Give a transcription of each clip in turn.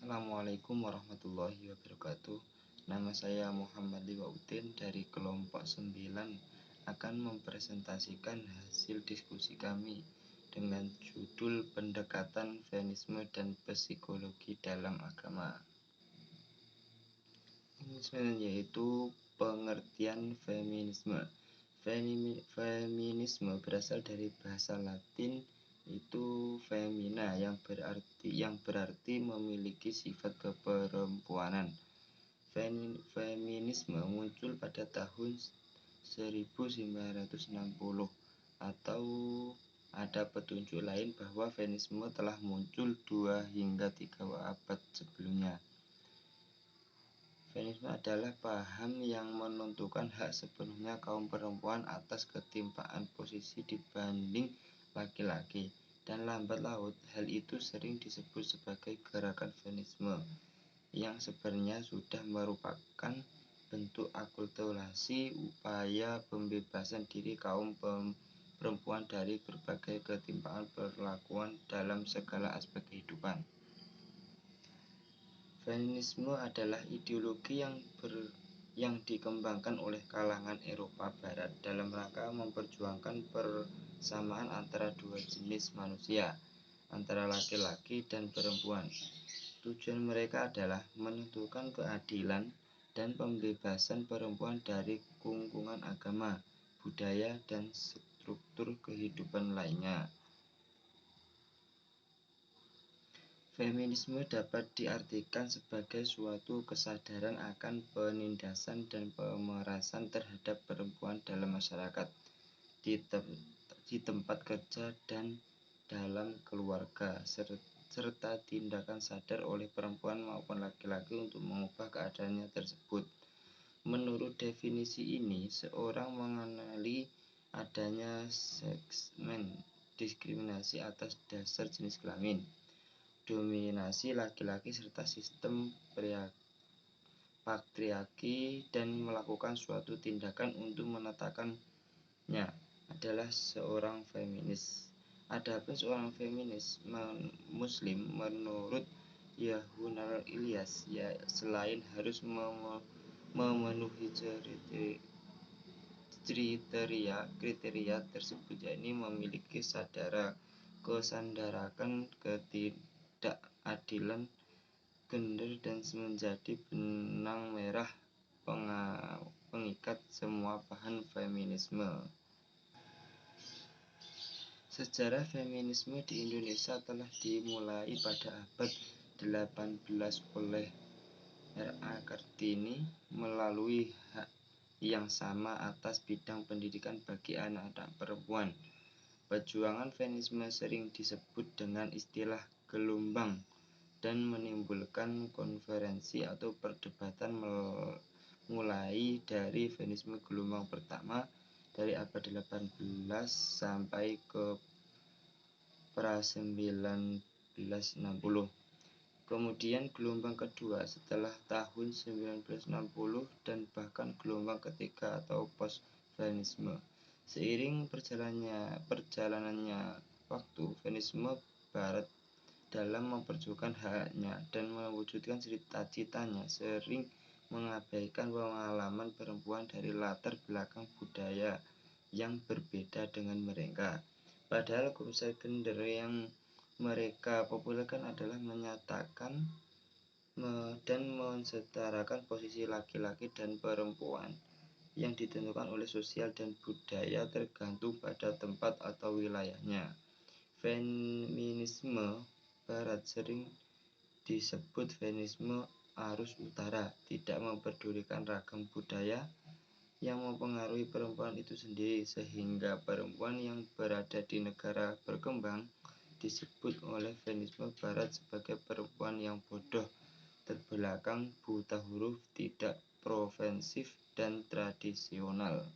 Assalamualaikum warahmatullahi wabarakatuh. Nama saya Muhammad Liwauddin dari kelompok 9 akan mempresentasikan hasil diskusi kami dengan judul pendekatan feminisme dan psikologi dalam agama. Yaitu pengertian feminisme. Feminisme berasal dari bahasa Latin itu femina yang berarti memiliki sifat keperempuanan. Feminisme muncul pada tahun 1960 atau ada petunjuk lain bahwa feminisme telah muncul 2 hingga 3 abad sebelumnya. Feminisme adalah paham yang menentukan hak sepenuhnya kaum perempuan atas ketimpaan posisi dibanding laki-laki, dan lambat laun hal itu sering disebut sebagai gerakan feminisme yang sebenarnya sudah merupakan bentuk akulturasi upaya pembebasan diri kaum perempuan dari berbagai ketimpaan perlakuan dalam segala aspek kehidupan. Feminisme adalah ideologi yang dikembangkan oleh kalangan Eropa Barat dalam rangka memperjuangkan persamaan antara dua jenis manusia, antara laki-laki dan perempuan. Tujuan mereka adalah menentukan keadilan dan pembebasan perempuan dari kungkungan agama, budaya, dan struktur kehidupan lainnya. Feminisme dapat diartikan sebagai suatu kesadaran akan penindasan dan pemerasan terhadap perempuan dalam masyarakat, di tempat kerja dan dalam keluarga, serta tindakan sadar oleh perempuan maupun laki-laki untuk mengubah keadaannya tersebut. Menurut definisi ini, seorang mengenali adanya seksisme, diskriminasi atas dasar jenis kelamin, dominasi laki-laki, serta sistem patriarki, dan melakukan suatu tindakan untuk menetapkannya adalah seorang feminis. Adapun seorang feminis muslim menurut Yahunal Ilyas, selain harus memenuhi kriteria tersebut, yakni memiliki kesadaran ketidakadilan gender dan menjadi benang merah pengikat semua paham feminisme. Sejarah feminisme di Indonesia telah dimulai pada abad 18 oleh R.A. Kartini melalui hak yang sama atas bidang pendidikan bagi anak-anak perempuan. Perjuangan feminisme sering disebut dengan istilah gelombang dan menimbulkan konferensi atau perdebatan mulai dari feminisme gelombang pertama dari abad 18 sampai ke pra 1960. Kemudian gelombang kedua setelah tahun 1960 dan bahkan gelombang ketiga atau post-feminisme. Seiring perjalanannya waktu, feminisme barat dalam memperjuangkan haknya dan mewujudkan cita-citanya sering mengabaikan pengalaman perempuan dari latar belakang budaya yang berbeda dengan mereka. Padahal konsep gender yang mereka populerkan adalah menyatakan dan mensetarakan posisi laki-laki dan perempuan yang ditentukan oleh sosial dan budaya tergantung pada tempat atau wilayahnya. Feminisme barat sering disebut feminisme arus utara, tidak memperdulikan ragam budaya yang mempengaruhi perempuan itu sendiri, sehingga perempuan yang berada di negara berkembang disebut oleh feminisme barat sebagai perempuan yang bodoh, terbelakang, buta huruf, tidak progresif, dan tradisional.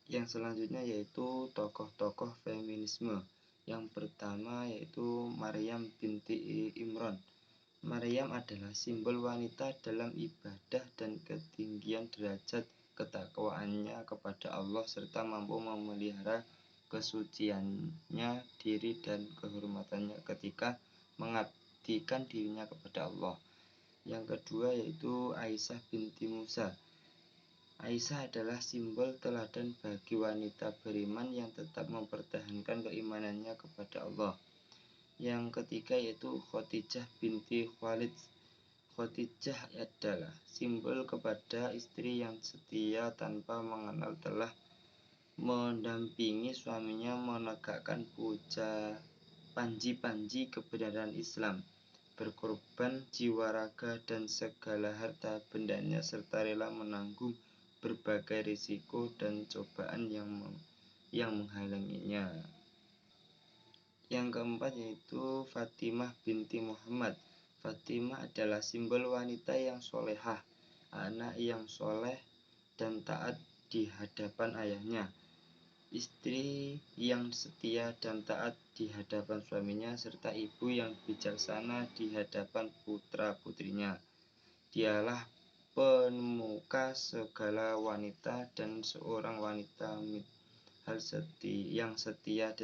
Yang selanjutnya yaitu tokoh-tokoh feminisme. Yang pertama yaitu Maryam binti Imran. Maryam adalah simbol wanita dalam ibadah dan ketinggian derajat ketakwaannya kepada Allah serta mampu memelihara kesuciannya diri dan kehormatannya ketika mengabdi mengabdikan dirinya kepada Allah. Yang kedua yaitu Aisyah binti Musa. Aisyah adalah simbol teladan bagi wanita beriman yang tetap mempertahankan keimanannya kepada Allah. Yang ketiga yaitu Khadijah binti Khalid. Khadijah adalah simbol kepada istri yang setia tanpa mengenal telah mendampingi suaminya menegakkan panji-panji kebenaran Islam, berkorban jiwa raga dan segala harta bendanya serta rela menanggung berbagai risiko dan cobaan yang menghalanginya. Yang keempat yaitu Fatimah binti Muhammad. Fatimah adalah simbol wanita yang solehah, anak yang soleh dan taat di hadapan ayahnya, istri yang setia dan taat di hadapan suaminya, serta ibu yang bijaksana di hadapan putra-putrinya. Dialah pemuka segala wanita dan seorang wanita yang setiap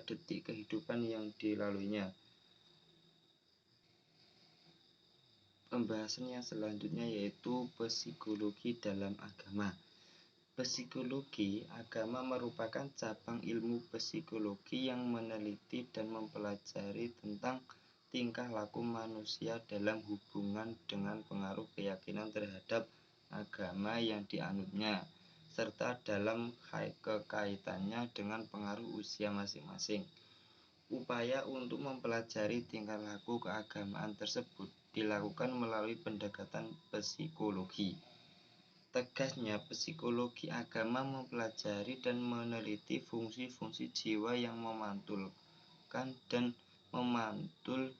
detik kehidupan yang dilaluinya. Pembahasan yang selanjutnya yaitu psikologi dalam agama. Psikologi agama merupakan cabang ilmu psikologi yang meneliti dan mempelajari tentang tingkah laku manusia dalam hubungan dengan pengaruh keyakinan terhadap agama yang dianutnya, serta dalam kekaitannya dengan pengaruh usia masing-masing. Upaya untuk mempelajari tingkah laku keagamaan tersebut dilakukan melalui pendekatan psikologi. Tegasnya, psikologi agama mempelajari dan meneliti fungsi-fungsi jiwa yang memantul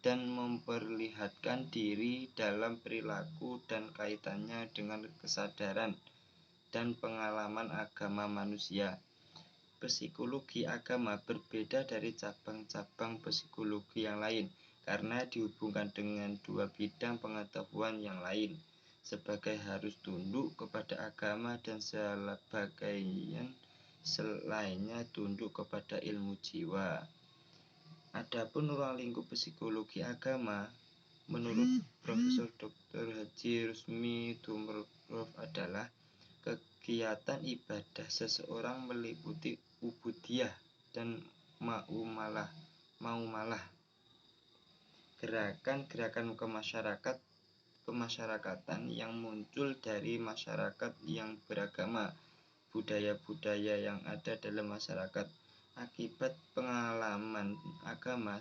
dan memperlihatkan diri dalam perilaku dan kaitannya dengan kesadaran dan pengalaman agama manusia. Psikologi agama berbeda dari cabang-cabang psikologi yang lain karena dihubungkan dengan dua bidang pengetahuan yang lain, sebagai harus tunduk kepada agama dan selainnya tunduk kepada ilmu jiwa. Adapun ruang lingkup psikologi agama menurut Profesor Dr. Haji Rusmi Tumorov adalah kegiatan ibadah seseorang meliputi ubudiyah dan maumalah, gerakan-gerakan kemasyarakatan yang muncul dari masyarakat yang beragama, budaya-budaya yang ada dalam masyarakat, akibat pengalaman agama,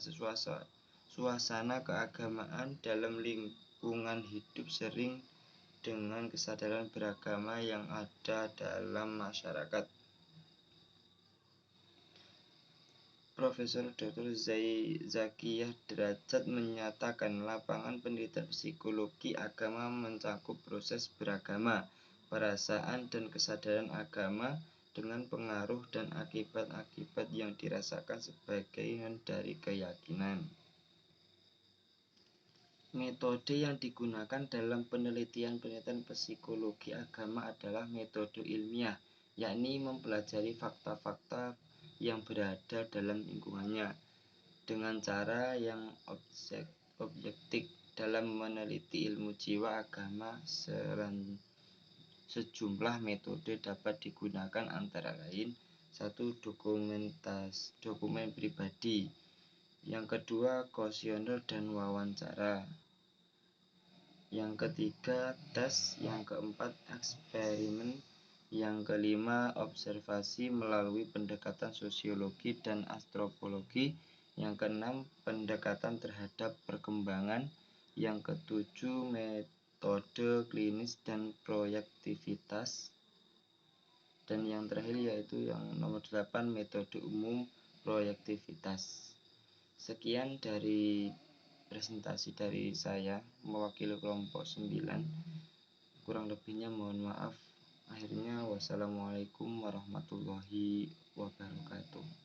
suasana keagamaan dalam lingkungan hidup sering dengan kesadaran beragama yang ada dalam masyarakat. Profesor Dr. Zakiyah Derajat menyatakan lapangan penelitian psikologi agama mencakup proses beragama, perasaan dan kesadaran agama dengan pengaruh dan akibat-akibat yang dirasakan sebagian dari keyakinan. Metode yang digunakan dalam penelitian psikologi agama adalah metode ilmiah, yakni mempelajari fakta-fakta yang berada dalam lingkungannya dengan cara yang objektif. Dalam meneliti ilmu jiwa agama, sejumlah metode dapat digunakan, antara lain: 1. Dokumen pribadi. Yang kedua, kuesioner dan wawancara. Yang ketiga, tes. Yang keempat, eksperimen. Yang kelima, observasi melalui pendekatan sosiologi dan antropologi. Yang keenam, pendekatan terhadap perkembangan. Yang ketujuh, metode klinis dan proyektivitas. Dan yang terakhir yaitu yang nomor 8, metode umum proyektivitas. Sekian dari presentasi dari saya mewakili kelompok 9. Kurang lebihnya mohon maaf. Akhirnya, wassalamualaikum warahmatullahi wabarakatuh.